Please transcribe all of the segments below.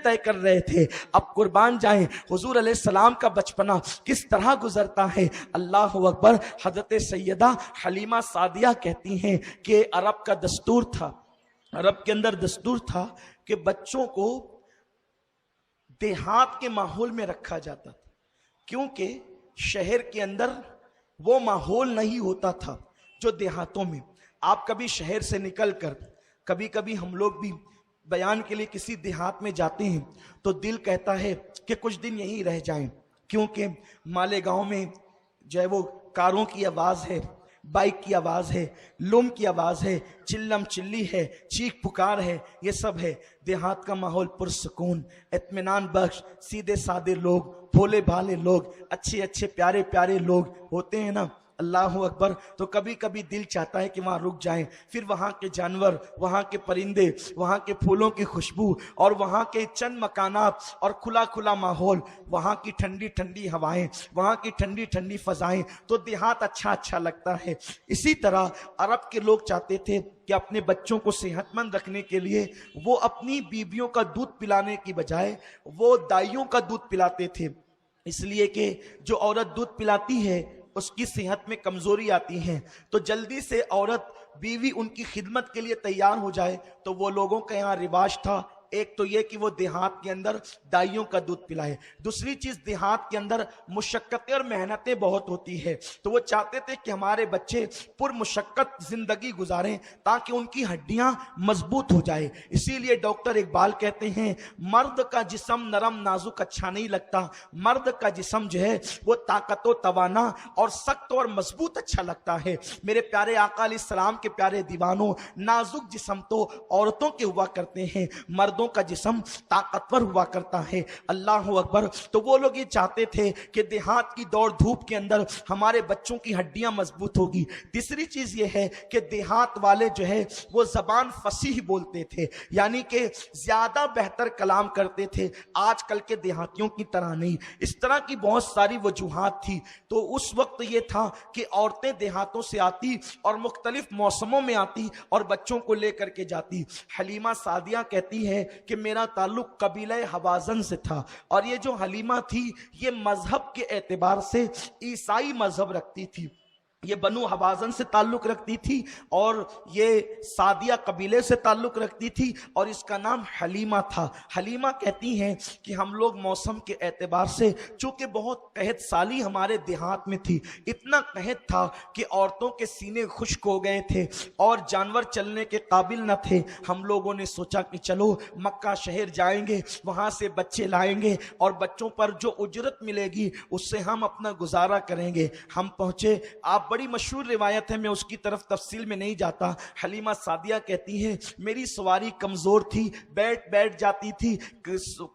तय कर रहे थे। अब कुर्बान जाएं हुजूर अलैहिस्सलाम का बचपना किस तरह गुजरता है। अल्लाह अकबर। हजरत सैयदा हलीमा सादिया कहती हैं कि अरब का दस्तूर था, अरब के अंदर दस्तूर था कि बच्चों को देहात के माहौल में रखा जाता था, क्योंकि शहर के अंदर वो माहौल नहीं होता था जो देहातों में। आप कभी शहर से निकलकर, कभी कभी हम लोग भी बयान के लिए किसी देहात में जाते हैं तो दिल कहता है कि कुछ दिन यहीं रह जाएं, क्योंकि मालेगांव में जो है वो कारों की आवाज़ है, बाइक की आवाज़ है, लुम की आवाज़ है, चिल्लम चिल्ली है, चीख पुकार है, ये सब है। देहात का माहौल पुरसकून, इत्मीनान बख्श, सीधे सादे लोग, भोले भाले लोग, अच्छे अच्छे प्यारे प्यारे लोग होते हैं ना। अल्लाह अकबर। तो कभी कभी दिल चाहता है कि वहाँ रुक जाएं, फिर वहाँ के जानवर, वहाँ के परिंदे, वहाँ के फूलों की खुशबू और वहाँ के चंद मकानात और खुला खुला माहौल, वहाँ की ठंडी ठंडी हवाएं, वहाँ की ठंडी ठंडी फजाएं, तो देहात अच्छा अच्छा लगता है। इसी तरह अरब के लोग चाहते थे कि अपने बच्चों को सेहतमंद रखने के लिए वो अपनी बीवियों का दूध पिलाने की बजाय वो दाइयों का दूध पिलाते थे, इसलिए कि जो औरत दूध पिलाती है उसकी सेहत में कमजोरी आती है, तो जल्दी से औरत बीवी उनकी खिदमत के लिए तैयार हो जाए। तो वो लोगों का यहाँ रिवाज था, एक तो ये कि वो देहात के अंदर दाइयों का दूध पिलाए, दूसरी चीज देहात के अंदर मुशक्कतें और मेहनतें बहुत होती है, तो वो चाहते थे कि हमारे बच्चे पुरमुशक्कत जिंदगी गुजारें ताकि उनकी हड्डियां मजबूत हो जाए। इसीलिए डॉक्टर इकबाल कहते हैं मर्द का जिस्म नरम नाजुक अच्छा नहीं लगता, मर्द का जिस्म जो है वो ताकतो तवाना और सख्त और मजबूत अच्छा लगता है। मेरे प्यारे आका अलैहिस्सलाम के प्यारे दीवानों, नाजुक जिस्म तो औरतों के हुआ करते हैं, मर्दों का जिस्म ताकतवर हुआ करता है। अल्लाह अकबर। तो वो लोग ये चाहते थे कि देहात की दौड़ धूप के अंदर हमारे बच्चों की हड्डियां मजबूत होगी। तीसरी चीज ये है कि देहात वाले जो है वो जबान फसीह बोलते थे, यानी कि ज्यादा बेहतर कलाम करते थे, आजकल के देहातियों की तरह नहीं। इस तरह की बहुत सारी वजूहात थी। तो उस वक्त ये था कि औरतें देहातों से आती और मुख्तलिफ मौसमों में आती और बच्चों को लेकर के जाती। हलीमा सादिया कहती है कि मेरा ताल्लुक कबीला हवाजन से था, और ये जो हलीमा थी ये मजहब के एतबार से ईसाई मजहब रखती थी, ये बनु हवाजन से ताल्लुक रखती थी और ये सादिया कबीले से ताल्लुक रखती थी और इसका नाम हलीमा था। हलीमा कहती हैं कि हम लोग मौसम के एतबार से, चूंकि बहुत कहत साली हमारे देहात में थी, इतना कहत था कि औरतों के सीने खुश्क हो गए थे और जानवर चलने के काबिल न थे। हम लोगों ने सोचा कि चलो मक्का शहर जाएंगे, वहां से बच्चे लाएंगे और बच्चों पर जो उजरत मिलेगी उससे हम अपना गुजारा करेंगे। हम पहुंचे, आप बड़ी मशहूर रिवायत है, मैं उसकी तरफ तफसील में नहीं जाता। हलीमा सादिया कहती है मेरी सवारी कमजोर थी, बैठ बैठ जाती थी।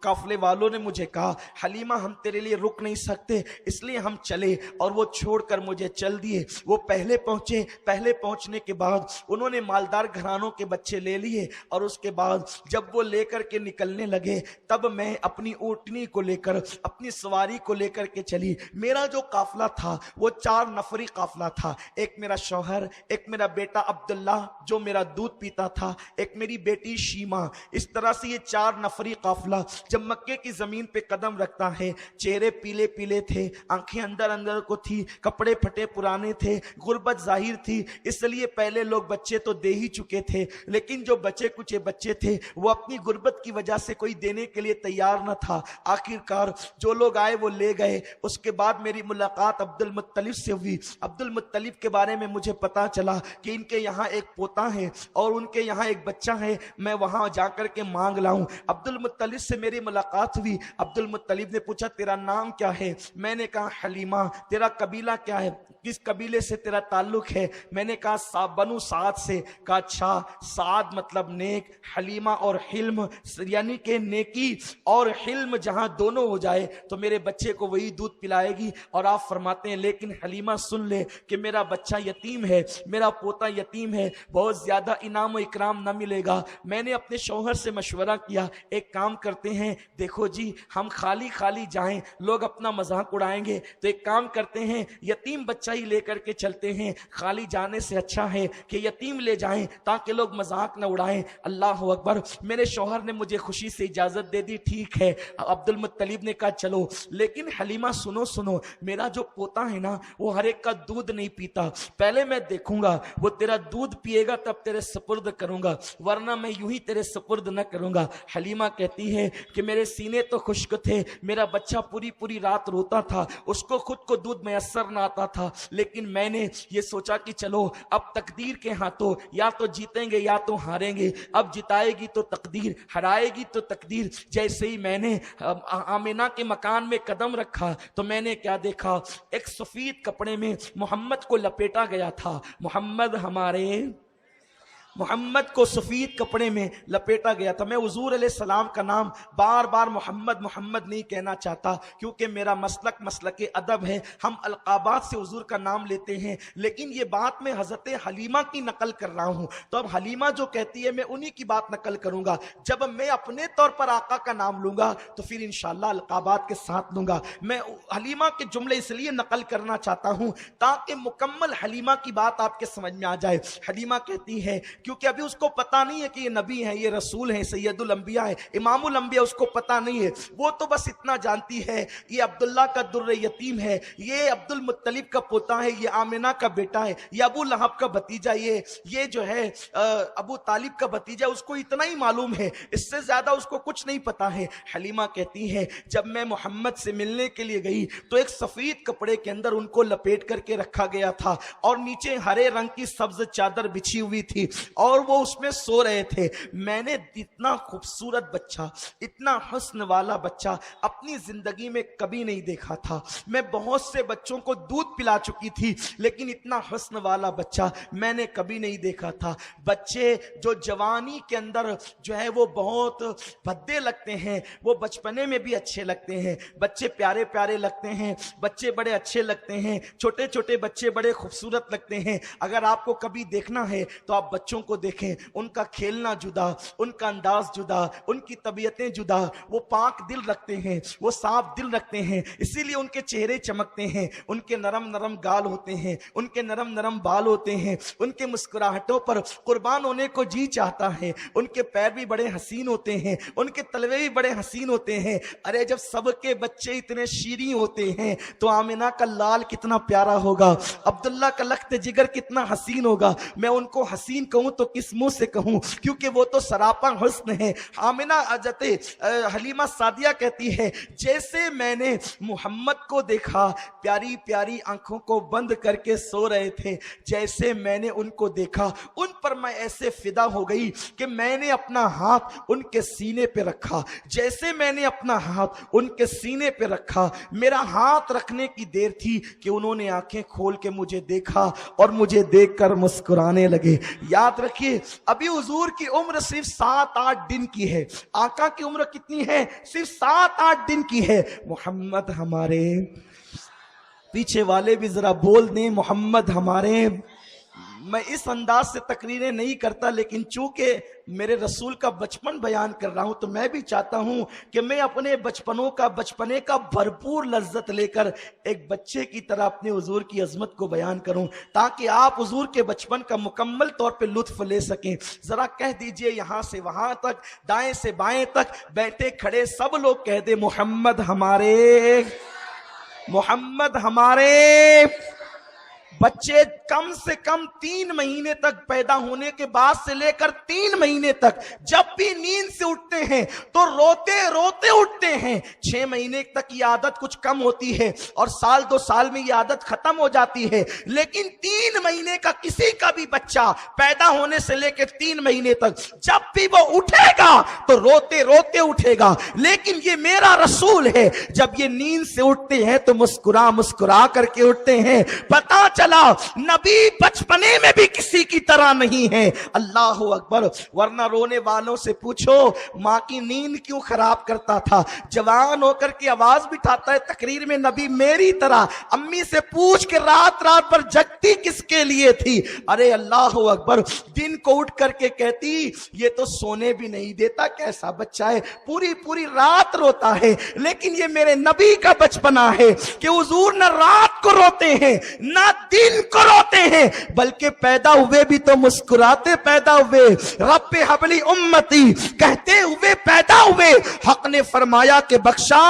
काफले वालों ने मुझे कहा हलीमा हम तेरे लिए रुक नहीं सकते, इसलिए हम चले, और वो छोड़कर मुझे चल दिए। वो पहले पहुंचे, पहले पहुंचने के बाद उन्होंने मालदार घरानों के बच्चे ले लिए और उसके बाद जब वो लेकर के निकलने लगे तब मैं अपनी ऊँटनी को लेकर, अपनी सवारी को लेकर के चली। मेरा जो काफला था वो 4 नफरी काफला था, एक मेरा शौहर, एक मेरा बेटा अब्दुल्ला जो मेरा दूध पीता था, एक मेरी बेटी शीमा। इस तरह से ये 4 नफरी काफला जब मक्के की जमीन पे कदम रखता है, चेहरे पीले पीले थे, आंखें अंदर अंदर को थी, कपड़े फटे पुराने थे, गुर्बत जाहिर थी, इसलिए पहले लोग बच्चे तो दे ही चुके थे, लेकिन जो बचे कुछ बच्चे थे वो अपनी गुर्बत की वजह से कोई देने के लिए तैयार न था। आखिरकार जो लोग आए वो ले गए। उसके बाद मेरी मुलाकात अब्दुल मुत्तलिब से हुई। अब्दुल मुत्तलिब के बारे में मुझे पता चला कि इनके यहाँ एक पोता है और उनके यहाँ एक बच्चा है, मैं वहां जाकर के मांग लाऊं। अब्दुल मुत्तलिब से मेरी मुलाकात हुई। अब्दुल मुत्तलिब ने पूछा तेरा नाम क्या है? मैंने कहा हलीमा। तेरा कबीला क्या है, किस कबीले से तेरा ताल्लुक है? मैंने कहा बनु साद से। कहा अच्छा, साद मतलब नेक, हलीमा और हिल्म यानी कि नेकी और हिल्म जहां दोनों हो जाए तो मेरे बच्चे को वही दूध पिलाएगी। और आप फरमाते हैं लेकिन हलीमा सुन ले, कि मेरा बच्चा यतीम है, मेरा पोता यतीम है, बहुत ज्यादा इनाम और इकराम न मिलेगा। मैंने अपने शौहर से मशवरा किया, एक काम करते हैं, देखो जी हम खाली खाली जाएं, लोग अपना मजाक उड़ाएंगे, तो एक काम करते हैं यतीम बच्चा ही लेकर के चलते हैं, खाली जाने से अच्छा है कि यतीम ले जाएं ताकि लोग मजाक न उड़ाएं। अल्लाह अकबर। मेरे शौहर ने मुझे खुशी से इजाजत दे दी, ठीक है। अब्दुल मुत्तलिब ने कहा चलो, लेकिन हलीमा सुनो सुनो, मेरा जो पोता है ना वो हर एक का दूध नहीं पीता, पहले मैं देखूंगा वो तेरा दूध पिएगा तब तेरे सुपुर्द करूंगा, वरना मैं यूं ही तेरे सुपुर्द न करूंगा। हलीमा कहती है कि मेरे सीने तो खुश्क थे, मेरा बच्चा पूरी पूरी रात रोता था, उसको खुद को दूध मैसर ना आता था, लेकिन मैंने ये सोचा कि चलो अब तकदीर के हाथों, या तो जीतेंगे या तो हारेंगे, अब जिताएगी तो तकदीर, हराएगी तो तकदीर। जैसे ही मैंने आमिना के मकान में कदम रखा तो मैंने क्या देखा, एक सफेद कपड़े में मोहम्मद को लपेटा गया था। मोहम्मद को सफेद कपड़े में लपेटा गया था। मैं हुजूर अलैहिस्सलाम का नाम बार बार मोहम्मद मोहम्मद नहीं कहना चाहता, क्योंकि मेरा मसलक अदब है, हम अलकाबात से हुजूर का नाम लेते हैं, लेकिन ये बात मैं हजरत हलीमा की नकल कर रहा हूं, तो अब हलीमा जो कहती है मैं उन्हीं की बात नकल करूंगा। जब मैं अपने तौर पर आका का नाम लूंगा तो फिर इंशाअल्लाह अलकाबात के साथ लूंगा। मैं हलीमा के जुमले इसलिए नकल करना चाहता हूं ताकि मुकम्मल हलीमा की बात आपके समझ में आ जाए। हलीमा कहती है, क्योंकि अभी उसको पता नहीं है कि ये नबी है, ये रसूल है, सैयदुल अंबिया है, इमामुल अंबिया, उसको पता नहीं है। वो तो बस इतना जानती है ये अब्दुल्ला का दुर्र यतीम है, ये अब्दुल मुत्तलिब का पोता है, ये आमिना का बेटा है, ये अबू लहब का भतीजा, ये जो है अबू तालिब का भतीजा, उसको इतना ही मालूम है, इससे ज्यादा उसको कुछ नहीं पता है। हलीमा कहती है जब मैं मोहम्मद से मिलने के लिए गई तो एक सफेद कपड़े के अंदर उनको लपेट करके रखा गया था और नीचे हरे रंग की सब्ज चादर बिछी हुई थी और वो उसमें सो रहे थे। मैंने इतना खूबसूरत बच्चा, इतना हुस्न वाला बच्चा अपनी जिंदगी में कभी नहीं देखा था। मैं बहुत से बच्चों को दूध पिला चुकी थी, लेकिन इतना हुस्न वाला बच्चा मैंने कभी नहीं देखा था। बच्चे जो जवानी के अंदर जो है वो बहुत भद्दे लगते हैं, वो बचपने में भी अच्छे लगते हैं, बच्चे प्यारे प्यारे लगते हैं, बच्चे बड़े अच्छे लगते हैं, छोटे छोटे बच्चे बड़े खूबसूरत लगते हैं। अगर आपको कभी देखना है तो आप बच्चों को देखें, उनका खेलना जुदा, उनका अंदाज जुदा, उनकी तबीयतें जुदा, वो पाक दिल रखते हैं, वो साफ दिल रखते हैं, इसीलिए उनके चेहरे चमकते हैं, उनके नरम नरम गाल होते हैं, उनके नरम नरम बाल होते हैं, उनके मुस्कुराहटों पर कुर्बान होने को जी चाहता है, उनके पैर भी बड़े हसीन होते हैं, उनके तलवे भी बड़े हसीन होते हैं। अरे जब सबके बच्चे इतने शीरी होते हैं तो आमिना का लाल कितना प्यारा होगा, अब्दुल्ला का लख्त जिगर कितना हसीन होगा। मैं उनको हसीन कहूं तो किस मुंह से कहूं, क्योंकि वो तो सरापा हुस्न है। आमिना हलीमा सादिया कहती है जैसे मैंने मोहम्मद को देखा, प्यारी प्यारी आंखों को बंद करके सो रहे थे, जैसे मैंने उनको देखा उन पर मैं ऐसे फिदा हो गई कि मैंने अपना हाथ उनके सीने पे रखा। जैसे मैंने अपना हाथ उनके सीने पे रखा, मेरा हाथ रखने की देर थी कि उन्होंने आंखें खोल के मुझे देखा और मुझे देखकर मुस्कुराने लगे। याद रखिए अभी हुजूर की उम्र सिर्फ 7-8 दिन की है, आका की उम्र कितनी है, सिर्फ 7-8 दिन की है। मोहम्मद हमारे, पीछे वाले भी जरा बोल दें मोहम्मद हमारे। मैं इस अंदाज से तकरीरें नहीं करता, लेकिन चूंकि मेरे रसूल का बचपन बयान कर रहा हूं तो मैं भी चाहता हूं कि मैं अपने बचपने का भरपूर लज्जत लेकर एक बच्चे की तरह अपने हुजूर की अजमत को बयान करूं, ताकि आप हुजूर के बचपन का मुकम्मल तौर पे लुत्फ ले सकें। जरा कह दीजिए यहां से वहां तक, दाएं से बाएं तक, बैठे खड़े सब लोग कह दे मोहम्मद हमारे, मोहम्मद हमारे। बच्चे कम से कम 3 महीने तक, पैदा होने के बाद से लेकर 3 महीने तक जब भी नींद से उठते हैं तो रोते रोते उठते हैं। 6 महीने तक ये आदत कुछ कम होती है और 1-2 साल में ये आदत खत्म हो जाती है, लेकिन 3 महीने का किसी का भी बच्चा पैदा होने से लेकर 3 महीने तक जब भी वो उठेगा तो रोते रोते उठेगा। लेकिन ये मेरा रसूल है, जब ये नींद से उठते हैं तो मुस्कुरा मुस्कुरा करके उठते हैं। पता चला वाला नबी बचपने में भी किसी की तरह नहीं है। अल्लाह अकबर। वरना रोने वालों से पूछो माँ की नींद क्यों खराब करता था, जवान होकर के आवाज बिठाता है तकरीर में नबी मेरी तरह। अम्मी से पूछ के रात रात पर जगती किसके लिए थी। अरे अल्लाह अकबर। दिन को उठ करके कहती ये तो सोने भी नहीं देता, कैसा बच्चा है, पूरी पूरी रात रोता है। लेकिन ये मेरे नबी का बचपना है कि हुजूर न रात को रोते हैं ना दिन को रोते हैं, बल्कि पैदा हुए भी तो मुस्कुराते पैदा हुए। रब्बे हबली उम्मती कहते हुए पैदा हुए। हक ने फरमाया कि बख्शा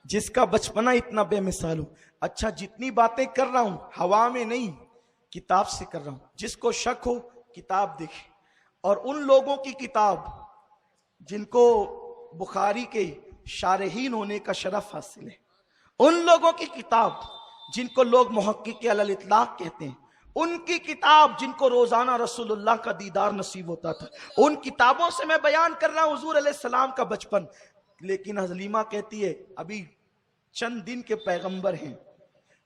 जिसका बचपना इतना बेमिसाल हो। अच्छा जितनी बातें कर रहा हूं हवा में नहीं, किताब से कर रहा हूं। जिसको शक हो किताब देखे। और उन लोगों की किताब जिनको बुखारी के शारहीन होने का शरफ हासिल है, उन लोगों की किताब जिनको लोग मुहक्किक अलल इतलाक कहते हैं, उनकी किताब जिनको रोजाना रसूलुल्लाह का दीदार नसीब होता था, उन किताबों से मैं बयान कर रहा हूं हुजूर अलैहिस्सलाम का बचपन। लेकिन हजलीमा कहती है अभी चंद दिन के पैगंबर हैं,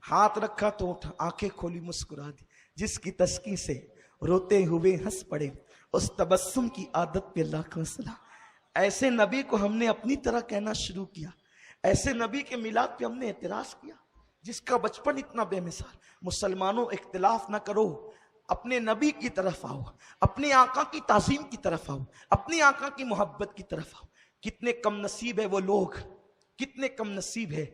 हाथ रखा तो उठा, आंखें खोली मुस्कुरा दी। जिसकी तस्की से रोते हुए हंस पड़े उस तबस्सुम की आदत पे लाखों सलाम। ऐसे नबी को हमने अपनी तरह कहना शुरू किया, ऐसे नबी के मिलाद पे हमने एतराज किया जिसका बचपन इतना बेमिसाल। मुसलमानों इख्तिलाफ ना करो, अपने नबी की तरफ आओ, अपने आका की ताज़ीम की तरफ आओ, अपनी आका की मोहब्बत की तरफ आओ। कितने कम नसीब है वो लोग, कितने कम नसीब है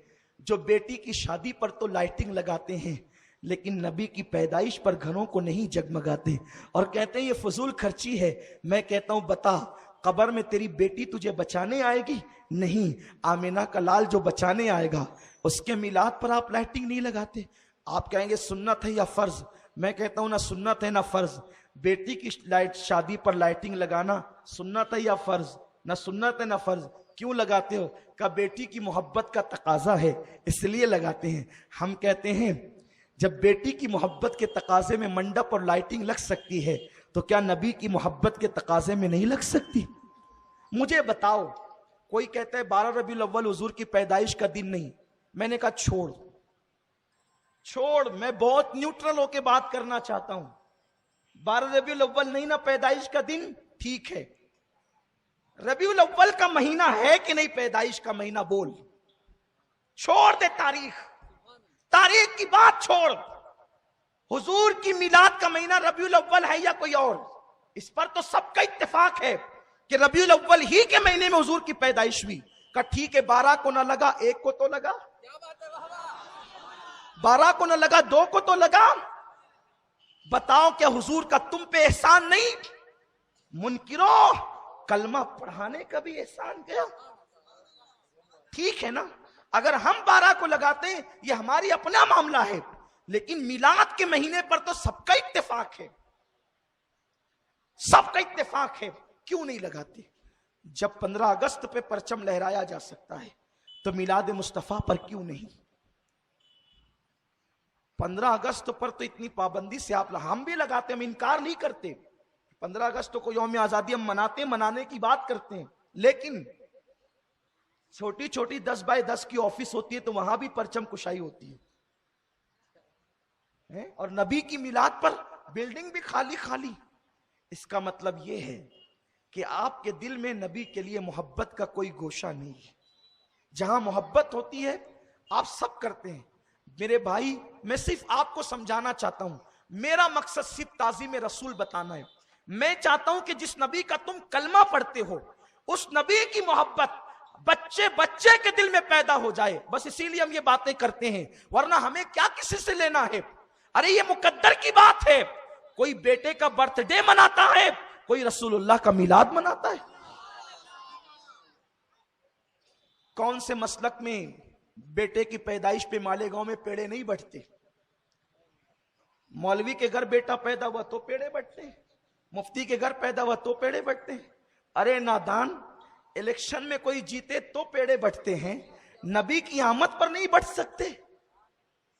जो बेटी की शादी पर तो लाइटिंग लगाते हैं लेकिन नबी की पैदाइश पर घरों को नहीं जगमगाते और कहते हैं ये फजूल खर्ची है। मैं कहता हूं बता कब्र में तेरी बेटी तुझे बचाने आएगी? नहीं, आमिना का लाल जो बचाने आएगा उसके मिलाद पर आप लाइटिंग नहीं लगाते। आप कहेंगे सुन्नत है या फर्ज, मैं कहता हूं ना सुन्नत है ना फर्ज। बेटी की शादी पर लाइटिंग लगाना सुन्नत है या फर्ज? ना सुन्नत है ना फर्ज। क्यों लगाते हो? का बेटी की मोहब्बत का तकाजा है इसलिए लगाते हैं। हम कहते हैं जब बेटी की मोहब्बत के तकाजे में मंडप और लाइटिंग लग सकती है तो क्या नबी की मोहब्बत के तकाजे में नहीं लग सकती? मुझे बताओ, कोई कहता है 12 रबीउल अव्वल हुजूर की पैदाइश का दिन नहीं। मैंने कहा छोड़, मैं बहुत न्यूट्रल होके बात करना चाहता हूं। 12 रबीउल अव्वल नहीं ना पैदाइश का दिन, ठीक है। रबीउल अव्वल का महीना है कि नहीं पैदाइश का महीना? बोल। छोड़ दे तारीख की बात छोड़। हुजूर की मिलाद का महीना रबीउल अव्वल है या कोई और? इस पर तो सबका इत्तेफाक है कि रबीउल अव्वल ही के महीने में हुजूर की पैदाइश हुई। का ठीक है, 12 को ना लगा, 1 को तो लगा, 12 को ना लगा, 2 को तो लगा। बताओ क्या हुजूर का तुम पे एहसान नहीं? मुनकिरो कलमा पढ़ाने का भी एहसान गया। ठीक है ना, अगर हम 12 को लगाते हैं ये हमारी अपना मामला है, लेकिन मिलाद के महीने पर तो सबका इत्तेफाक है, सबका इत्तेफाक है। क्यों नहीं लगाते? जब 15 अगस्त पे परचम लहराया जा सकता है तो मिलाद मुस्तफा पर क्यों नहीं? 15 अगस्त पर तो इतनी पाबंदी से आप, हम भी लगाते, हम इनकार नहीं करते। 15 अगस्त को यौम आजादी हम मनाते, मनाने की बात करते हैं, लेकिन छोटी छोटी 10 बाय 10 की ऑफिस होती है तो वहां भी परचम कुशाई होती है। और नबी की मिलाद पर बिल्डिंग भी खाली खाली। इसका मतलब यह है कि आपके दिल में नबी के लिए मोहब्बत का कोई गोशा नहीं है। जहां मोहब्बत होती है आप सब करते हैं। मेरे भाई, मैं सिर्फ आपको समझाना चाहता हूं, मेरा मकसद सिर्फ ताज़ीम रसूल बताना है। मैं चाहता हूं कि जिस नबी का तुम कलमा पढ़ते हो उस नबी की मोहब्बत बच्चे बच्चे के दिल में पैदा हो जाए, बस इसीलिए हम ये बातें करते हैं। वरना हमें क्या किसी से लेना है? अरे ये मुकद्दर की बात है। कोई बेटे का बर्थडे मनाता है, कोई रसूलुल्लाह का मिलाद मनाता है। कौन से मसलक में बेटे की पैदाइश पे मालेगांव में पेड़े नहीं बढ़ते? मौलवी के घर बेटा पैदा हुआ तो पेड़े बढ़ते हैं, मुफ्ती के घर पैदा हुआ तो पेड़े बढ़ते हैं। अरे नादान, इलेक्शन में कोई जीते तो पेड़े बढ़ते हैं, नबी की आमद पर नहीं बढ़ सकते?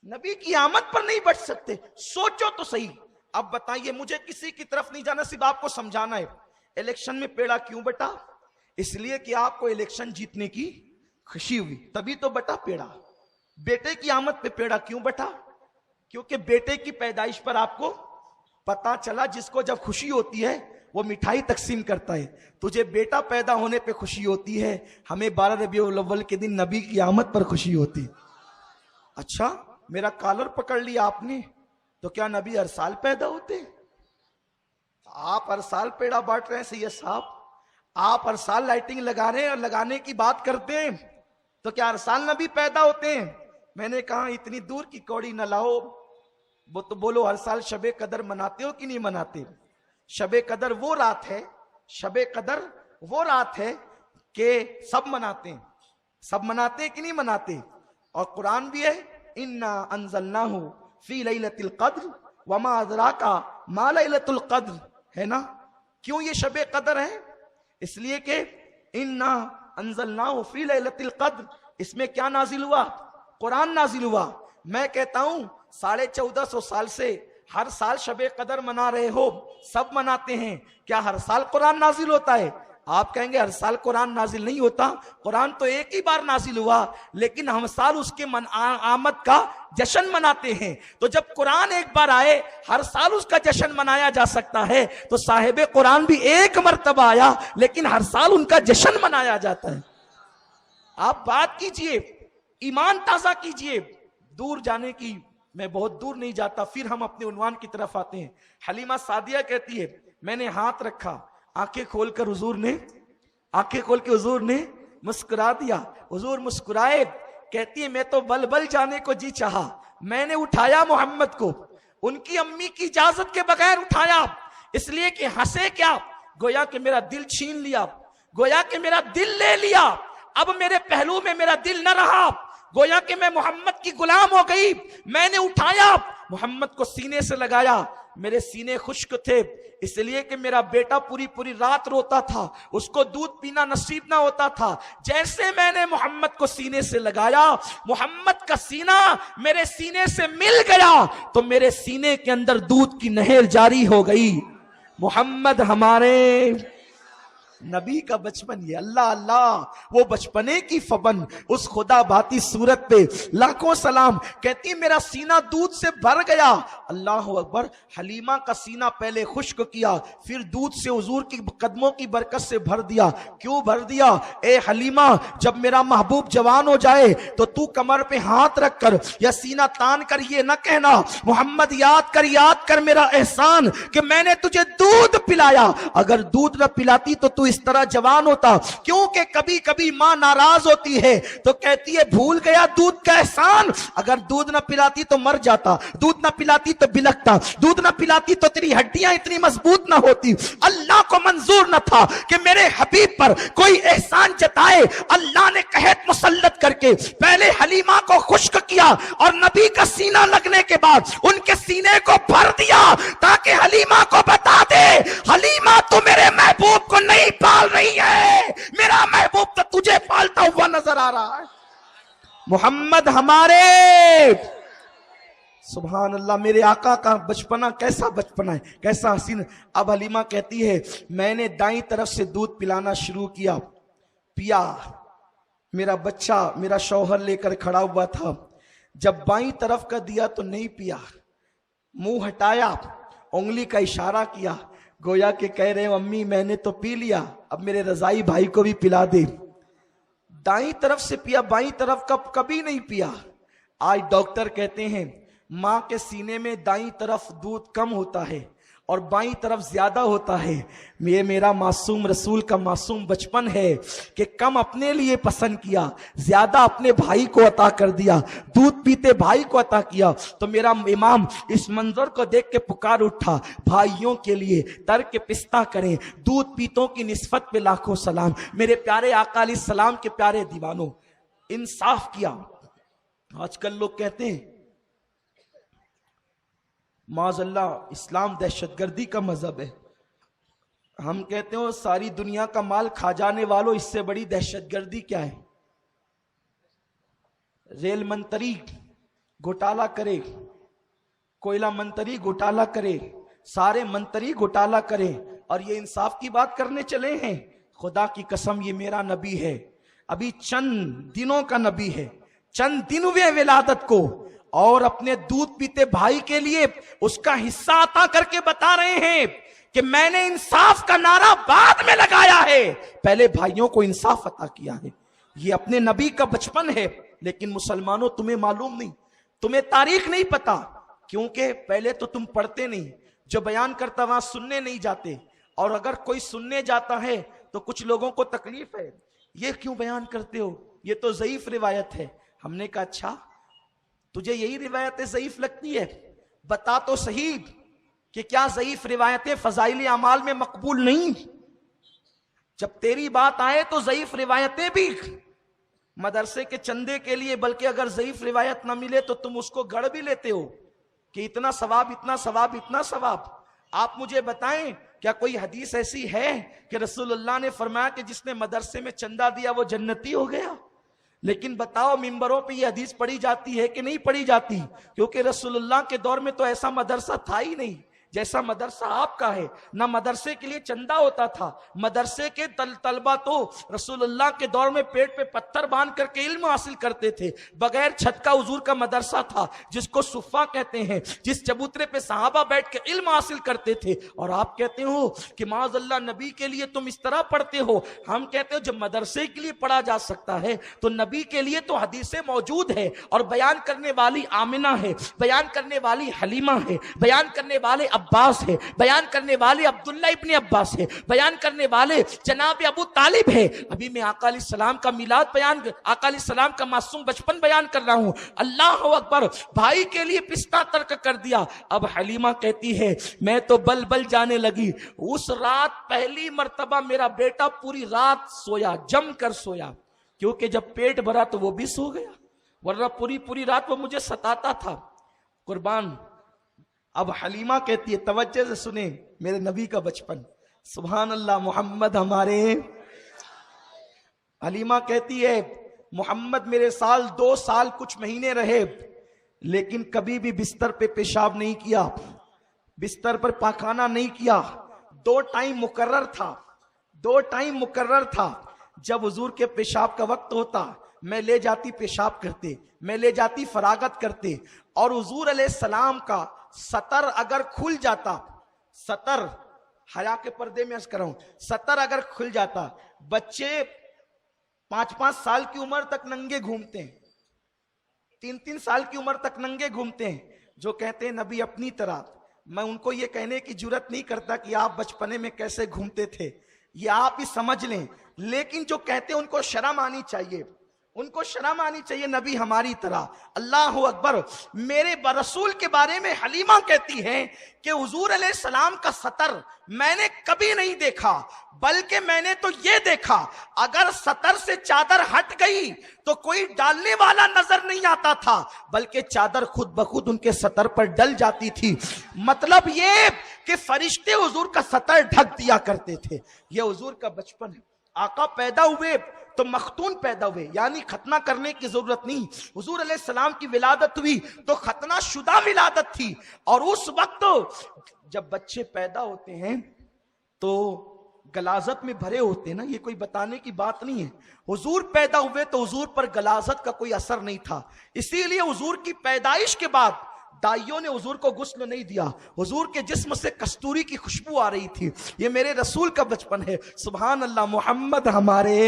नबी की आमद पर नहीं बढ़ सकते? सोचो तो सही। अब बताइए, मुझे किसी की तरफ नहीं जाना, सिर्फ आपको समझाना है। इलेक्शन में पेड़ा क्यों बटा? इसलिए कि आपको इलेक्शन जीतने की खुशी हुई, तभी तो बटा पेड़ा। बेटे की आमद पे पेड़ा क्यों बटा? क्योंकि बेटे की पैदाइश पर आपको पता चला, जिसको जब खुशी होती है वो मिठाई तकसीम करता है। तुझे बेटा पैदा होने पे खुशी होती है, हमें 12 रबीउल अव्वल के दिन नबी की आमद पर खुशी होती। अच्छा, मेरा कॉलर पकड़ लिया आपने, तो क्या नबी हर साल पैदा होते? आप हर साल पेड़ा बांट रहे हैं सैयद साहब, आप हर साल लाइटिंग लगा रहे हैं और लगाने की बात करते हैं, तो क्या हर साल नबी पैदा होते हैं? मैंने कहा इतनी दूर की कौड़ी न लाओ, वो तो बोलो हर साल शबे कदर मनाते हो कि नहीं मनाते? शबे कदर वो रात है, शबे कदर वो रात है कि सब मनाते हैं, सब मनाते हैं कि नहीं मनाते? और कुरान भी है, इन्ना अंज़लनाहु फी लैलतिल क़द्र वमा अदराका मा लैलतुल क़द्र, है ना? क्यों ये शबे कदर है? इसलिए कि इन्ना अंज़लनाहु फी लैलतिल क़द्र, इसमें क्या नाजिल हुआ? कुरान नाजिल हुआ। मैं कहता हूं 1450 साल से हर साल शबे कदर मना रहे हो, सब मनाते हैं, क्या हर साल कुरान नाजिल होता है? आप कहेंगे हर साल कुरान नाजिल नहीं होता, कुरान तो एक ही बार नाजिल हुआ, लेकिन हम साल उसके आमद का जश्न मनाते हैं। तो जब कुरान एक बार आए, हर साल उसका जश्न मनाया जा सकता है, तो साहिबे कुरान भी एक मर्तबा आया, लेकिन हर साल उनका जश्न मनाया जाता है। आप बात कीजिए, ईमान ताजा कीजिए। दूर जाने की, मैं बहुत दूर नहीं जाता, फिर हम अपने उन्वान की तरफ आते हैं। हलीमा सादिया कहती है, मैंने हाथ रखा, आंखें खोलकर हुजूर ने, आंखें खोल के हुजूर ने मुस्कुरा दिया, हुजूर मुस्कुराए। कहती है मैं तो बल बल जाने को जी चाहा, मैंने उठाया मोहम्मद को, उनकी अम्मी की इजाजत के बगैर उठाया, इसलिए कि हंसे क्या, गोया कि मेरा दिल छीन लिया, गोया कि मेरा दिल ले लिया, अब मेरे पहलू में मेरा दिल न रहा, गोया कि मैं मोहम्मद की गुलाम हो गई। मैंने उठाया, मोहम्मद को सीने से लगाया, मेरे सीने खुश्क थे, इसलिए कि मेरा बेटा पूरी पूरी रात रोता था, उसको दूध पीना नसीब ना होता था। जैसे मैंने मोहम्मद को सीने से लगाया, मोहम्मद का सीना मेरे सीने से मिल गया, तो मेरे सीने के अंदर दूध की नहर जारी हो गई। मोहम्मद हमारे नबी का बचपन, ये अल्लाह अल्लाह, वो बचपने की फबन, उस खुदा बाती सूरत पे लाखों सलाम। कहती मेरा सीना दूध से भर गया। अल्लाह अकबर। हलीमा का सीना पहले खुश्क किया, फिर दूध से हुजूर की कदमों की बरकत से भर दिया। क्यों भर दिया? ए हलीमा, जब मेरा महबूब जवान हो जाए तो तू कमर पे हाथ रख कर या सीना तान कर ये न कहना, मोहम्मद याद कर मेरा एहसान कि मैंने तुझे दूध पिलाया। अगर दूध न पिलाती तो तू इस तरह जवान होता। क्योंकि कभी कभी मां नाराज होती है तो कहती है भूल गया दूध का एहसान, अगर दूध ना पिलाती तो मर जाता, दूध ना पिलाती तो बिलकता, दूध ना पिलाती तो तेरी हड्डियां इतनी मजबूत ना होती। अल्लाह को मंजूर न था कि मेरे हबीब पर कोई एहसान जताए। अल्लाह ने कहत मुसल्लत करके पहले हलीमा को खुश्क किया और नबी का सीना लगने के बाद उनके सीने को भर दिया, ताकि हलीमा को बता दे, हलीमा तू मेरे महबूब को नहीं पाल रही है, मेरा महबूब तो तुझे पालता हुआ नजर आ रहा है। मोहम्मद हमारे, सुभान अल्लाह, मेरे आका का बचपना कैसा बचपना है, कैसा हसीन। अब हलीमा कहती है मैंने दाईं तरफ से दूध पिलाना शुरू किया, पिया, मेरा बच्चा मेरा शौहर लेकर खड़ा हुआ था। जब बाईं तरफ का दिया तो नहीं पिया, मुंह हटाया, उंगली का इशारा किया, गोया के कह रहे हो अम्मी मैंने तो पी लिया, अब मेरे रजाई भाई को भी पिला दे। दाईं तरफ से पिया, बाईं तरफ कभी नहीं पिया। आज डॉक्टर कहते हैं मां के सीने में दाईं तरफ दूध कम होता है और बाईं तरफ ज्यादा होता है। ये मेरा मासूम रसूल का मासूम बचपन है कि कम अपने लिए पसंद किया, ज्यादा अपने भाई को अता कर दिया, दूध पीते भाई को अता किया। तो मेरा इमाम इस मंजर को देख के पुकार उठा, भाइयों के लिए तर्क पिस्ता करें, दूध पीतों की निस्बत पे लाखों सलाम। मेरे प्यारे आका अलैहि सलाम के प्यारे दीवानों, इंसाफ किया। आजकल लोग कहते हैं माज़अल्लाह इस्लाम दहशतगर्दी का मजहब है। हम कहते हो सारी दुनिया का माल खा जाने वालों, इससे बड़ी दहशतगर्दी क्या है? रेल मंत्री घोटाला करे, कोयला मंत्री घोटाला करे, सारे मंत्री घोटाला करें और ये इंसाफ की बात करने चले हैं। खुदा की कसम ये मेरा नबी है, अभी चंद दिनों का नबी है, चंद दिन हुए विलादत को, और अपने दूध पीते भाई के लिए उसका हिस्सा अता करके बता रहे हैं कि मैंने इंसाफ का नारा बाद में लगाया है, पहले भाइयों को इंसाफ अता किया है। ये अपने नबी का बचपन है। लेकिन मुसलमानों, तुम्हें मालूम नहीं, तुम्हें तारीख नहीं पता, क्योंकि पहले तो तुम पढ़ते नहीं, जो बयान करता वहां सुनने नहीं जाते, और अगर कोई सुनने जाता है तो कुछ लोगों को तकलीफ है, ये क्यों बयान करते हो, ये तो ज़ईफ रिवायत है। हमने कहा अच्छा, तुझे यही रिवायतें ज़ईफ लगती है, बता तो सही कि क्या ज़ईफ रिवायतें फ़ज़ाइल अमाल में मकबूल नहीं? जब तेरी बात आए तो ज़ईफ रिवायतें भी मदरसे के चंदे के लिए, बल्कि अगर ज़ईफ रिवायत ना मिले तो तुम उसको गढ़ भी लेते हो कि इतना सवाब, इतना सवाब, इतना सवाब। आप मुझे बताएं, क्या कोई हदीस ऐसी है कि रसूलुल्लाह ने फरमाया कि जिसने मदरसे में चंदा दिया वो जन्नती हो गया? लेकिन बताओ, मिंबरों पे ये हदीस पढ़ी जाती है कि नहीं पढ़ी जाती? क्योंकि रसूलुल्लाह के दौर में तो ऐसा मदरसा था ही नहीं जैसा मदरसा आपका है। ना मदरसे के लिए चंदा होता था, मदरसे के तलबा तो रसूलुल्लाह के दौर में पेट पे पत्थर बांध करके इल्म हासिल करते थे। बगैर छत का हुजूर का मदरसा था, जिसको सुफ़ा कहते हैं, जिस चबूतरे पे सहाबा बैठ के इल्म हासिल करते थे। और आप कहते हो कि माज़अल्लाह नबी के लिए तुम इस तरह पढ़ते हो। हम कहते हो जब मदरसे के लिए पढ़ा जा सकता है तो नबी के लिए तो हदीसें मौजूद है, और बयान करने वाली आमिना है, बयान करने वाली हलीमा है, बयान करने वाले अब्बास है, बयान करने वाले अब्दुल्ला इब्ने अब्बास है, बयान करने वाले जनाब अबू तालिब है। अभी मैं आका अलैहिस्सलाम का मिलाद बयान, आका अलैहिस्सलाम का मासूम बचपन बयान कर रहा हूं। अल्लाह अकबर, भाई के लिए पिस्ता तर्क कर दिया। अब हलीमा कहती है मैं तो बल बल जाने लगी। उस रात पहली मर्तबा मेरा बेटा पूरी रात सोया, जम कर सोया, क्योंकि जब पेट भरा तो वो भी सो गया, वरना पूरी पूरी रात वो मुझे सताता था। कुर्बान। अब हलीमा कहती है, तवज्जो से सुने, मेरे नबी का बचपन, सुभान अल्लाह, मोहम्मद हमारे। हलीमा कहती है मोहम्मद मेरे 2 साल कुछ महीने रहे, लेकिन कभी भी बिस्तर पे पेशाब नहीं किया, बिस्तर पर पाखाना नहीं किया। 2 टाइम मुकर्रर था, 2 टाइम मुकर्रर था। जब हुजूर के पेशाब का वक्त होता, मैं ले जाती पेशाब करते, मैं ले जाती फरागत करते, और हुजूर अलैहिस्सलाम का सतर अगर खुल जाता, सतर हया के पर्दे में अर्ज कर रहा हूं, सतर अगर खुल जाता, बच्चे 5-5 साल की उम्र तक नंगे घूमते हैं, 3-3 साल की उम्र तक नंगे घूमते हैं, जो कहते हैं नबी अपनी तरह। मैं उनको ये कहने की जुर्रत नहीं करता कि आप बचपने में कैसे घूमते थे, ये आप ही समझ लें, लेकिन जो कहते हैं उनको शर्म आनी चाहिए, उनको शर्म आनी चाहिए, नबी हमारी तरह। अल्लाह अकबर। मेरे रसूल के बारे में हलीमा कहती है कि हुजूर अलैहिस्सलाम का सतर मैंने कभी नहीं देखा, बल्कि मैंने तो ये देखा अगर सतर से चादर हट गई तो कोई डालने वाला नजर नहीं आता था, बल्कि चादर खुद ब खुद उनके सतर पर डल जाती थी। मतलब ये कि फरिश्ते हुजूर का सतर ढक दिया करते थे। ये हुजूर का बचपन है। आका पैदा हुए तो मखतून पैदा हुए, यानी खतना करने की जरूरत नहीं। हुजूर अलैहिस्सलाम की विलादत हुई तो खतना शुदा विलादत थी। और उस वक्त जब बच्चे पैदा होते हैं तो गलाजत में भरे होते हैं ना, ये कोई बताने की बात नहीं है। हुजूर पैदा हुए तो हुजूर पर गलाजत का कोई असर नहीं था, इसीलिए हुजूर की पैदाइश के बाद दाइयों ने हुजूर को गुस्ल नहीं दिया। हुजूर के जिस्म से कस्तूरी की खुशबू आ रही थी। ये मेरे रसूल का बचपन है। सुभान अल्लाह। मोहम्मद हमारे,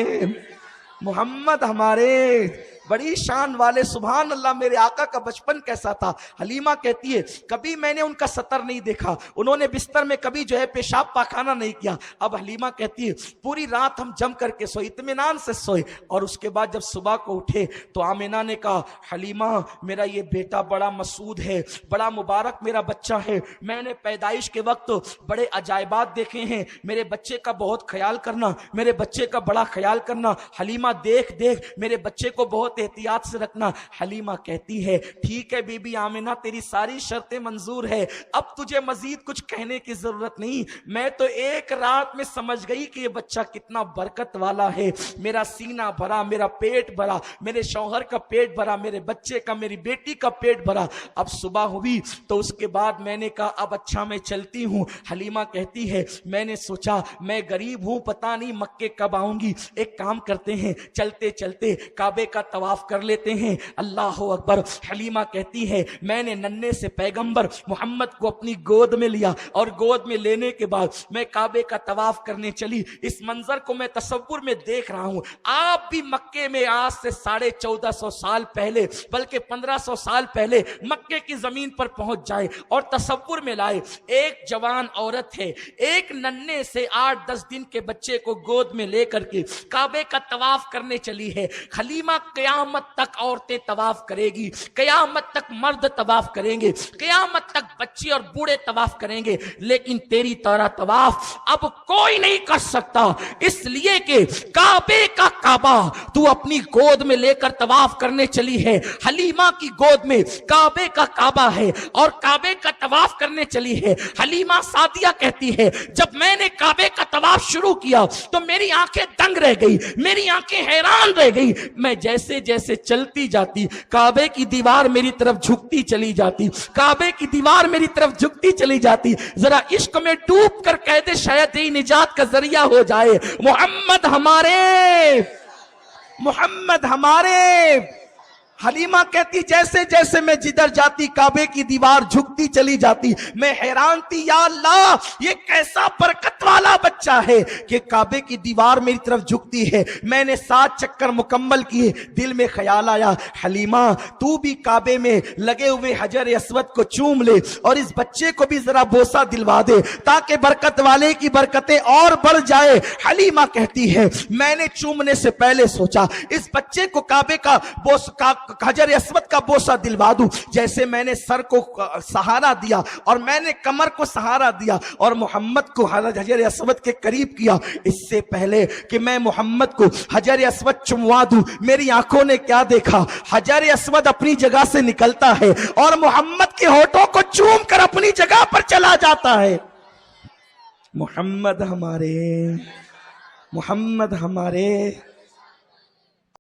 मोहम्मद हमारे, बड़ी शान वाले। सुभान अल्लाह। मेरे आका का बचपन कैसा था। हलीमा कहती है कभी मैंने उनका सतर नहीं देखा, उन्होंने बिस्तर में कभी जो है पेशाब पाखाना नहीं किया। अब हलीमा कहती है पूरी रात हम जम करके सोए, इत्मीनान से सोए, और उसके बाद जब सुबह को उठे तो आमिना ने कहा हलीमा मेरा ये बेटा बड़ा मसूद है, बड़ा मुबारक मेरा बच्चा है, मैंने पैदाइश के वक्त बड़े अजायबात देखे हैं, मेरे बच्चे का बहुत ख्याल करना, मेरे बच्चे का बड़ा ख्याल करना। हलीमा देख देख मेरे बच्चे को बहुत एहतियात से रखना। हलीमा कहती है ठीक है बीबी आमिना, तेरी सारी शर्तें मंजूर है, अब तुझे मजीद कुछ कहने की जरूरत नहीं। मैं तो एक रात में समझ गई कि ये बच्चा कितना बरकत वाला है। मेरा सीना भरा, मेरा पेट भरा, मेरे शौहर का पेट भरा, मेरे बच्चे का, मेरी बेटी का पेट भरा। अब सुबह हुई तो उसके बाद मैंने कहा अब अच्छा मैं चलती हूँ। हलीमा कहती है मैंने सोचा मैं गरीब हूँ, पता नहीं मक्के कब आऊंगी, एक काम करते हैं, चलते चलते काबे का तवाफ कर लेते हैं। अल्लाह अकबर। हलीमा कहती है मैंने नन्हे से पैगंबर मोहम्मद को अपनी गोद में लिया और गोद में लेने के बाद मैं काबे का तवाफ करने चली। इस मंजर को मैं तसव्वुर में देख रहा हूं। आप भी मक्के में आज से 1450 साल पहले बल्कि 1500 साल पहले मक्के की जमीन पर पहुंच जाए और तसव्वुर में लाए, एक जवान औरत है, एक नन्हे से 8-10 दिन के बच्चे को गोद में लेकर के काबे का तवाफ करने चली है। हलीमा कयामत तक औरतें तवाफ करेगी, कयामत तक मर्द तवाफ करेंगे, कयामत तक बच्चे और बूढ़े तवाफ करेंगे, लेकिन तेरी तरह तवाफ अब कोई नहीं कर सकता, इसलिए कि काबे का काबा तू अपनी गोद में लेकर तवाफ करने चली है। हलीमा की गोद में काबे का काबा है और काबे का तवाफ करने चली है। हलीमा सादिया कहती है जब मैंने काबे का तवाफ शुरू किया तो मेरी आंखें दंग रह गई, मेरी आंखें हैरान रह गई। मैं जैसे जैसे चलती जाती काबे की दीवार मेरी तरफ झुकती चली जाती, काबे की दीवार मेरी तरफ झुकती चली जाती। जरा इश्क में डूब कर कह दे शायद यही निजात का जरिया हो जाए। मोहम्मद हमारे, मोहम्मद हमारे। हलीमा कहती जैसे जैसे मैं जिधर जाती काबे की दीवार झुकती चली जाती। मैं हैरान थी, या अल्लाह ये कैसा बरकत वाला बच्चा है कि काबे की दीवार मेरी तरफ झुकती है। मैंने 7 चक्कर मुकम्मल किए। दिल में ख्याल आया हलीमा तू भी काबे में लगे हुए हजर अस्वद को चूम ले और इस बच्चे को भी जरा बोसा दिलवा दे ताकि बरकत वाले की बरकतें और बढ़ जाए। हलीमा कहती है मैंने चूमने से पहले सोचा इस बच्चे को काबे का हजर अस्वद का बोसा दिलवा दूं। जैसे मैंने सर को सहारा दिया और मैंने कमर को सहारा दिया और मोहम्मद को हजर अस्वद के करीब किया, इससे पहले कि मैं मोहम्मद को हजर अस्वद चुमवा दूं मेरी आंखों ने क्या देखा, हजर अस्वद अपनी जगह से निकलता है और मोहम्मद के होठों को चूम कर अपनी जगह पर चला जाता है। मोहम्मद हमारे, मोहम्मद हमारे।